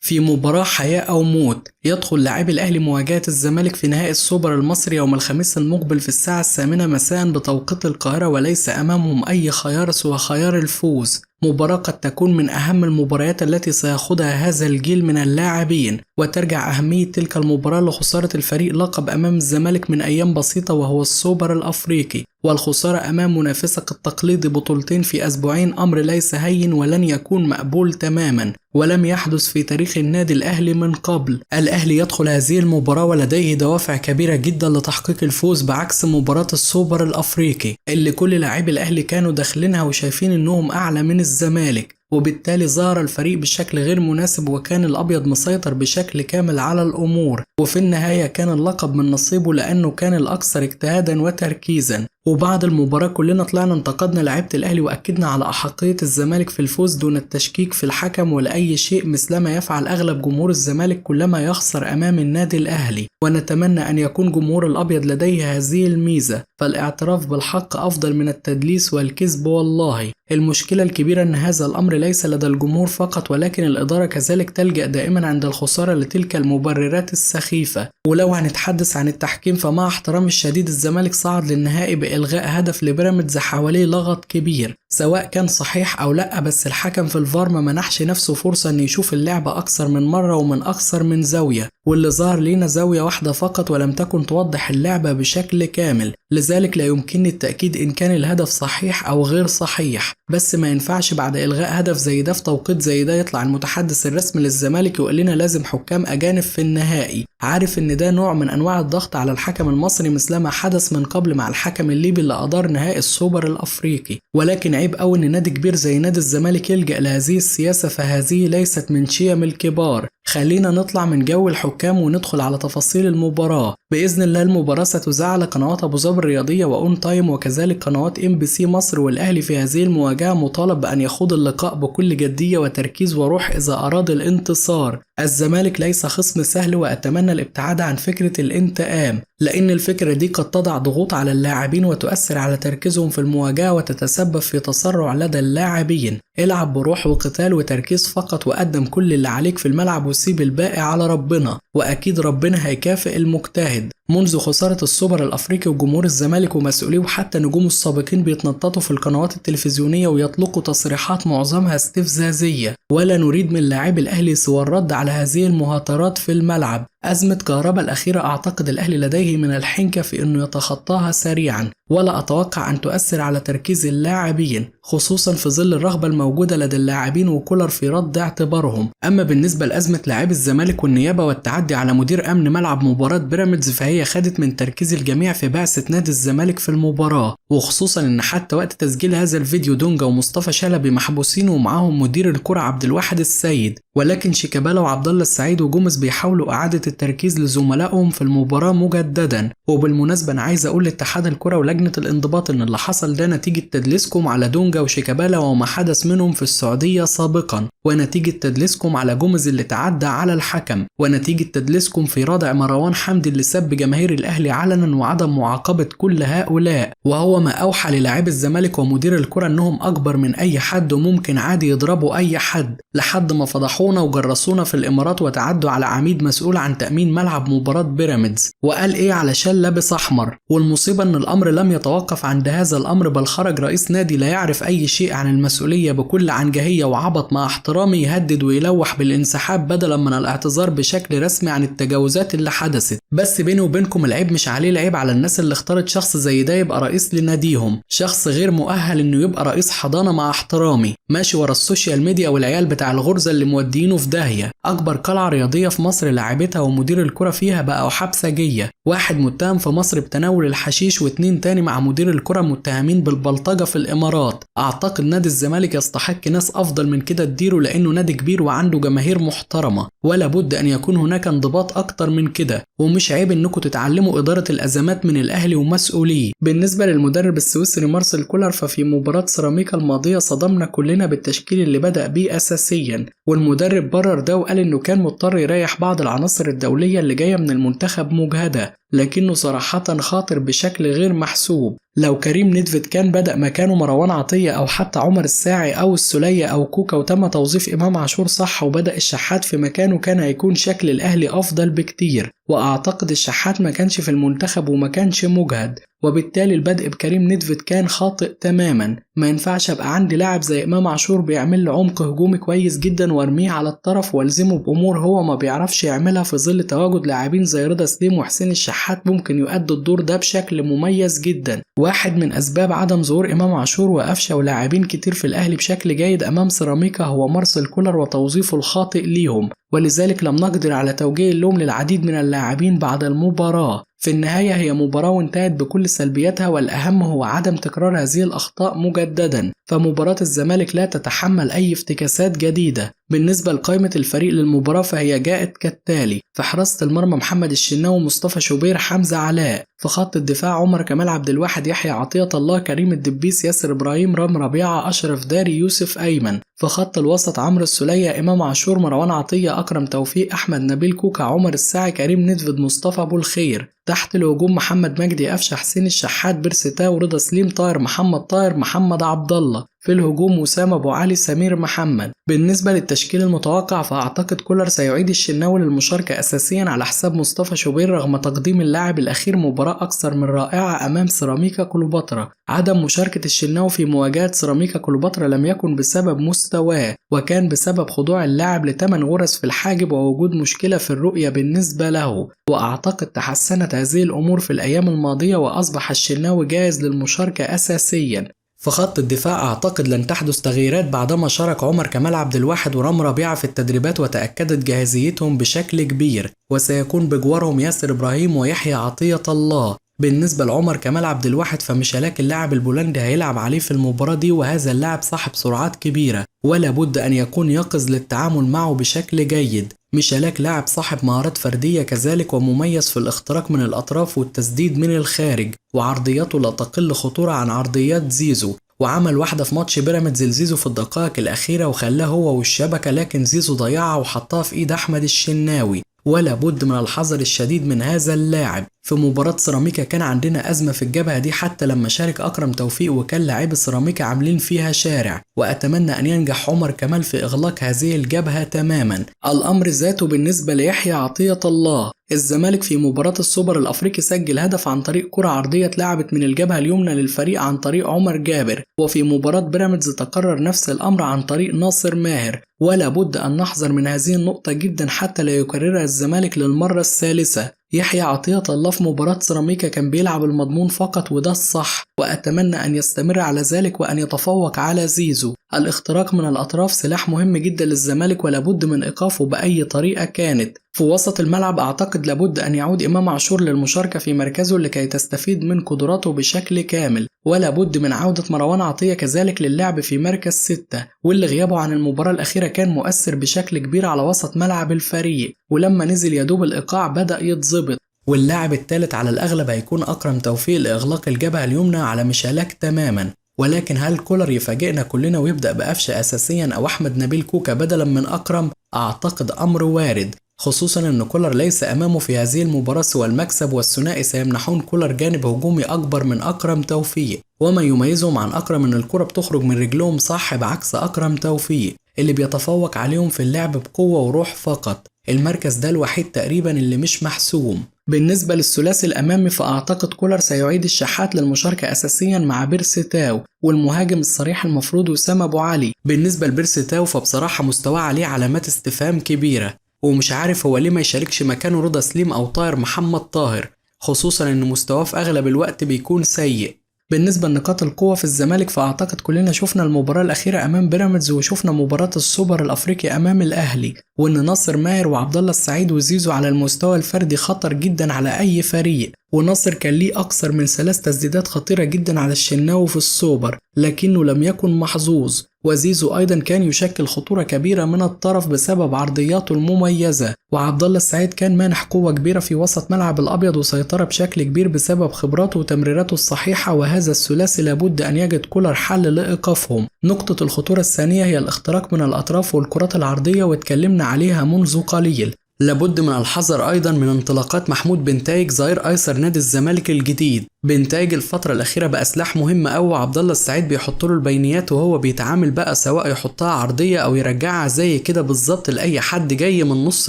في مباراة حياة أو موت، يدخل لاعبي الأهلي مواجهة الزمالك في نهائي السوبر المصري يوم الخميس المقبل في الساعة 8 مساء بتوقيت القاهرة، وليس أمامهم أي خيار سوى خيار الفوز. مباراة قد تكون من أهم المباريات التي سيخوضها هذا الجيل من اللاعبين، وترجع أهمية تلك المباراة لخسارة الفريق لقب أمام الزمالك من أيام بسيطة وهو السوبر الأفريقي، والخسارة أمام منافسك التقليدي بطولتين في أسبوعين أمر ليس هين ولن يكون مقبول تماما، ولم يحدث في تاريخ النادي الأهلي من قبل. الأهلي يدخل هذه المباراة ولديه دوافع كبيرة جدا لتحقيق الفوز، بعكس مباراة السوبر الأفريقي اللي كل لاعبي الأهلي كانوا داخلينها وشايفين إنهم أعلى من الزمالك، وبالتالي ظهر الفريق بشكل غير مناسب وكان الأبيض مسيطر بشكل كامل على الأمور، وفي النهاية كان اللقب من نصيبه لأنه كان الأكثر اجتهادا وتركيزا. وبعد المباراة كلنا طلعنا انتقدنا لعيبة الأهلي وأكدنا على أحقية الزمالك في الفوز دون التشكيك في الحكم ولا أي شيء، مثلما يفعل أغلب جمهور الزمالك كلما يخسر أمام النادي الأهلي، ونتمنى أن يكون جمهور الأبيض لديه هذه الميزة، فالاعتراف بالحق أفضل من التدليس والكذب. والله المشكلة الكبيرة أن هذا الأمر ليس لدى الجمهور فقط، ولكن الإدارة كذلك تلجأ دائما عند الخسارة لتلك المبررات السخيفة. ولو هنتحدث عن التحكيم فمع احترامي الشديد الزمالك صعد للنهائي بإلغاء هدف لبيراميدز حواليه لغط كبير، سواء كان صحيح أو لأ، بس الحكم في الفار ما منحش نفسه فرصة أن يشوف اللعبة أكثر من مرة ومن أكثر من زاوية، واللي ظهر لينا زاوية واحدة فقط ولم تكن توضح اللعبة بشكل كامل، لذلك لا يمكنني التأكيد إن كان الهدف صحيح أو غير صحيح. بس ما ينفعش بعد إلغاء هدف زي ده في توقيت زي ده يطلع المتحدث الرسمي للزمالك يقول لنا لازم حكام أجانب في النهائي، عارف إن ده نوع من أنواع الضغط على الحكم المصري مثلما حدث من قبل مع الحكم الليبي اللي أدار نهائي السوبر الأفريقي. ولكن عيب أوي إن نادي كبير زي نادي الزمالك يلجأ لهذه السياسة، فهذه ليست من شيم الكبار. خلينا نطلع من جو الحكام وندخل على تفاصيل المباراة. بإذن الله المباراة ستذاع على قنوات أبو ظبي الرياضية وأون تايم وكذلك قنوات MBC مصر، والأهلي في هذه المواجهة مطالب بأن يخوض اللقاء بكل جدية وتركيز وروح إذا أراد الانتصار. الزمالك ليس خصم سهل، وأتمنى الابتعاد عن فكرة الانتقام، لأن الفكرة دي قد تضع ضغوط على اللاعبين وتؤثر على تركيزهم في المواجهة وتتسبب في تسرع لدى اللاعبين. العب بروح وقتال وتركيز فقط، وقدم كل اللي عليك في الملعب وسيب الباقي على ربنا، وأكيد ربنا هيكافئ المجتهد. منذ خسارة السوبر الأفريقي وجمهور الزمالك ومسؤوليه وحتى نجوم السابقين بيتنططوا في القنوات التلفزيونية ويطلقوا تصريحات معظمها استفزازية، ولا نريد من لاعبي الأهلي سوى الرد على هذه المهاترات في الملعب. أزمة كهربا الأخيرة أعتقد الأهلي لديه من الحنكة في أنه يتخطاها سريعا، ولا أتوقع أن تؤثر على تركيز اللاعبين، خصوصا في ظل الرغبة الموجودة لدى اللاعبين وكولر في رد اعتبارهم. أما بالنسبة لأزمة لاعبي الزمالك والنيابة والتعدي على مدير أمن ملعب مباراة بيراميدز، فهي خدت من تركيز الجميع في بعثة نادي الزمالك في المباراة، وخصوصا أن حتى وقت تسجيل هذا الفيديو دونجا ومصطفى شلبي محبوسين ومعاهم مدير الكرة عبد الواحد السيد، ولكن شيكابالا وعبد الله السعيد وجوميز بيحاولوا إعادة التركيز لزملائهم في المباراة مجددا. وبالمناسبة أنا عايز أقول لاتحاد الكرة ولجنة الانضباط إن اللي حصل ده نتيجة تدليسكم على دونجا وشيكابالا وما حدث منهم في السعودية سابقا، ونتيجة تدليسكم على جوميز اللي تعدى على الحكم، ونتيجة تدليسكم في ردع مروان حمدي اللي سب جماهير الأهلي علنا، وعدم معاقبة كل هؤلاء، وهو ما أوحى للاعبي الزمالك ومدير الكرة إنهم أكبر من أي حد وممكن عادي يضربوا أي حد، لحد ما فضحونا وجرسونا في الإمارات وتعدوا على عميد مسؤول عن تأمين ملعب مباراة بيراميدز، وقال إيه علشان لابس أحمر. والمصيبة إن الأمر لم يتوقف عند هذا الأمر، بل خرج رئيس نادي لا يعرف أي شيء عن المسؤولية بكل عنجهية وعبط مع احترامي يهدد ويلوح بالانسحاب بدلا من الاعتذار بشكل رسمي عن التجاوزات اللي حدثت. بس بيني وبينكم العيب مش عليه، العيب على الناس اللي اختارت شخص زي ده يبقى رئيس لناديهم، شخص غير مؤهل إنه يبقى رئيس حضانة مع احترامي، ماشي ورا السوشيال ميديا والعيال بتاع الغرزة اللي مودينه في داهية. أكبر قلعة رياضية في مصر لاعبتها ومدير الكرة فيها بقى حبسجية، واحد متهم في مصر بتناول الحشيش واتنين تاني مع مدير الكرة متهمين بالبلطجة في الإمارات. أعتقد نادي الزمالك يستحق ناس أفضل من كده تديره، لأنه نادي كبير وعنده جماهير محترمة، ولا بد أن يكون هناك انضباط أكتر من كده، ومش عيب إنكم تتعلموا إدارة الأزمات من الأهلي ومسؤوليه. بالنسبة للمدرب السويسري مارسيل كولر، ففي مباراة سيراميكا الماضية صدمنا كلنا بالتشكيل اللي بدأ بيه أساسيا، والمدرب برر ده وقال إنه كان مضطر يريح بعض العناصر الدولية اللي جاية من المنتخب مجهدة، لكنه صراحة خاطر بشكل غير محسوب. لو كريم نيدفيد كان بدأ مكانه مروان عطية أو حتى عمر الساعي أو السولية أو كوكا وتم توظيف إمام عاشور صح وبدأ الشحات في مكانه، كان هيكون شكل الأهلي أفضل بكتير، وأعتقد الشحات ما كانش في المنتخب وما كانش مجهد، وبالتالي البدء بكريم نيدفيد كان خاطئ تماما. ما ينفعش أبقى عندي لاعب زي إمام عاشور بيعمل له عمق هجومي كويس جدا وارميه على الطرف والزمه بأمور هو ما بيعرفش يعملها في ظل تواجد لاعبين زي رضا سليم وحسين الشحات ممكن يؤدوا الدور ده بشكل مميز جدا. واحد من أسباب عدم ظهور إمام عاشور وقفشة ولاعبين كتير في الأهلي بشكل جيد أمام سيراميكا هو مارسيل كولر وتوظيفه الخاطئ ليهم، ولذلك لم نقدر على توجيه اللوم للعديد من اللاعبين بعد المباراة. في النهاية هي مباراة وانتهت بكل سلبياتها، والأهم هو عدم تكرار هذه الأخطاء مجددا، فمباراة الزمالك لا تتحمل أي افتكاسات جديدة. بالنسبة لقائمة الفريق للمباراة فهي جاءت كالتالي: في حراسة المرمى محمد الشناوي، مصطفى شوبير، حمزة علاء. في خط الدفاع عمر كمال، عبد الواحد، يحيى عطية الله، كريم الدبيس، ياسر إبراهيم، رام ربيعة، أشرف داري، يوسف أيمن. في خط الوسط عمرو السولية، إمام عاشور، مروان عطية، أكرم توفيق، أحمد نبيل، كوكا، عمر الساعي، كريم نيدفيد، مصطفى أبو الخير. تحت الهجوم محمد مجدي، قفشة، حسين الشحات، بيرسيتاو، رضا سليم، طاهر محمد طاهر، محمد عبد الله. في الهجوم وسام أبو علي، سمير محمد. بالنسبة للتشكيل المتوقع فأعتقد كولر سيعيد الشناوي للمشاركة أساسيا على حساب مصطفى شوبير رغم تقديم اللاعب الأخير مباراة أكثر من رائعة أمام سيراميكا كليوباترا. عدم مشاركة الشناوي في مواجهة سيراميكا كليوباترا لم يكن بسبب مستواه، وكان بسبب خضوع اللاعب ل8 غرز في الحاجب ووجود مشكلة في الرؤية بالنسبة له، وأعتقد تحسنت هذه الأمور في الأيام الماضية وأصبح الشناوي جاهز للمشاركة أساسيا. في خط الدفاع أعتقد لن تحدث تغييرات بعدما شارك عمر كمال، عبد الواحد، ورام ربيعة في التدريبات وتأكدت جاهزيتهم بشكل كبير، وسيكون بجوارهم ياسر إبراهيم ويحيى عطية الله. بالنسبة لعمر كمال عبد الواحد فمش هلاك اللاعب البولندي هيلعب عليه في المباراة دي، وهذا اللاعب صاحب سرعات كبيرة ولا بد أن يكون يقظ للتعامل معه بشكل جيد. ميشالاك لاعب صاحب مهارات فردية كذلك ومميز في الاختراق من الأطراف والتسديد من الخارج، وعرضياته لا تقل خطورة عن عرضيات زيزو، وعمل واحدة في ماتش بيراميدز لزيزو في الدقائق الأخيرة وخلاه هو والشبكة، لكن زيزو ضيعها وحطها في إيد أحمد الشناوي. ولا بد من الحذر الشديد من هذا اللاعب. في مباراة سيراميكا كان عندنا أزمة في الجبهة دي حتى لما شارك أكرم توفيق، وكان لاعبي سيراميكا عاملين فيها شارع، وأتمنى أن ينجح عمر كمال في إغلاق هذه الجبهة تماما. الأمر ذاته بالنسبة ليحيى عطية الله. الزمالك في مباراة السوبر الأفريقي سجل هدف عن طريق كرة عرضية اتلعبت من الجبهة اليمنى للفريق عن طريق عمر جابر، وفي مباراة بيراميدز تكرر نفس الأمر عن طريق ناصر ماهر، ولا بد أن نحذر من هذه النقطة جدا حتى لا يكررها الزمالك للمرة الثالثة. يحيى عطية الله في مباراة سيراميكا كان بيلعب المضمون فقط وده الصح، وأتمنى أن يستمر على ذلك وأن يتفوق على زيزو. الاختراق من الأطراف سلاح مهم جدا للزمالك ولا بد من إيقافه بأي طريقة كانت. في وسط الملعب أعتقد لابد أن يعود إمام عاشور للمشاركة في مركزه لكي تستفيد من قدراته بشكل كامل، ولا بد من عودة مروان عطية كذلك للعب في مركز 6، واللي غيابه عن المباراة الأخيرة كان مؤثر بشكل كبير على وسط ملعب الفريق، ولما نزل يدوب الإيقاع بدأ يتظبط. واللاعب الثالث على الأغلب هيكون أكرم توفيق لإغلاق الجبهة اليمنى على ميشالاك تماما. ولكن هل كولر يفاجئنا كلنا ويبدأ بقفشة أساسيا أو أحمد نبيل كوكا بدلا من أكرم؟ أعتقد أمر وارد، خصوصا أن كولر ليس أمامه في هذه المباراة سوى المكسب، والثنائي سيمنحون كولر جانب هجومي أكبر من أكرم توفيق. وما يميزهم عن أكرم أن الكرة بتخرج من رجلهم صح، بعكس أكرم توفيق اللي بيتفوق عليهم في اللعب بقوة وروح فقط. المركز ده الوحيد تقريبا اللي مش محسوم. بالنسبة للثلاثي الأمامي فأعتقد كولر سيعيد الشحات للمشاركة أساسيا مع بيرسيتاو، والمهاجم الصريح المفروض وسام أبو علي. بالنسبة لبيرسيتاو فبصراحة مستواه عليه علامات استفهام كبيرة، ومش عارف هو ليه ما يشاركش مكانه رضا سليم أو طاهر محمد طاهر، خصوصا أن مستواه في أغلب الوقت بيكون سيء. بالنسبة لنقاط القوة في الزمالك فأعتقد كلنا شفنا المباراة الأخيرة أمام بيراميدز وشفنا مباراة السوبر الأفريقي أمام الأهلي، وإن ناصر ماهر وعبد الله السعيد وزيزو على المستوى الفردي خطر جدا على أي فريق، وناصر كان ليه أكثر من 3 تسديدات خطيرة جدا على الشناوي في السوبر لكنه لم يكن محظوظ، وزيزو أيضا كان يشكل خطورة كبيرة من الطرف بسبب عرضياته المميزة، وعبد الله السعيد كان مانح قوة كبيرة في وسط ملعب الأبيض وسيطرة بشكل كبير بسبب خبراته وتمريراته الصحيحة، وهذا الثلاثي لابد أن يجد كولر حل لإيقافهم. نقطة الخطورة الثانية هي الاختراق من الأطراف والكرات العرضية، واتكلمنا عليها منذ قليل. لابد من الحذر أيضا من انطلاقات محمود بنتايج ظهير أيسر نادي الزمالك الجديد. بنتايج الفترة الأخيرة بقى سلاح مهم أوي، وعبد الله السعيد بيحط له البينيات وهو بيتعامل بقى، سواء يحطها عرضية أو يرجعها زي كده بالظبط لأي حد جاي من نص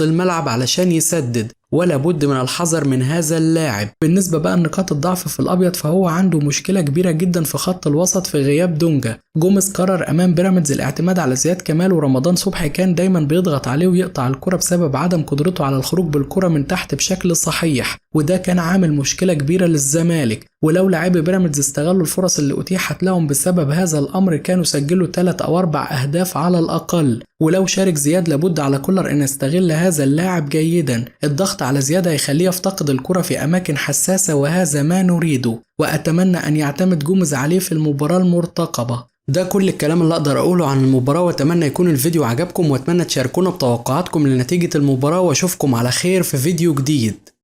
الملعب علشان يسدد، ولا بد من الحذر من هذا اللاعب. بالنسبة بقى لنقاط الضعف في الأبيض، فهو عنده مشكلة كبيرة جدا في خط الوسط في غياب دونجا. جوميز قرر أمام بيراميدز الاعتماد على زياد كمال، ورمضان صبحي كان دايما بيضغط عليه ويقطع الكرة بسبب عدم قدرته على الخروج بالكرة من تحت بشكل صحيح، وده كان عامل مشكلة كبيرة للزمالك. ولو لاعبي بيراميدز استغلوا الفرص اللي أتيحت لهم بسبب هذا الأمر كانوا سجلوا 3 أو 4 أهداف على الأقل. ولو شارك زياد لابد على كولر أن يستغل هذا اللاعب جيدا. الضغط على زياد هيخليه يفتقد الكرة في أماكن حساسة، وهذا ما نريده، وأتمنى أن يعتمد جوميز عليه في المباراة المرتقبة. ده كل الكلام اللي أقدر أقوله عن المباراة، وأتمنى يكون الفيديو عجبكم، وأتمنى تشاركونا بتوقعاتكم لنتيجة المباراة، وأشوفكم على خير في فيديو جديد.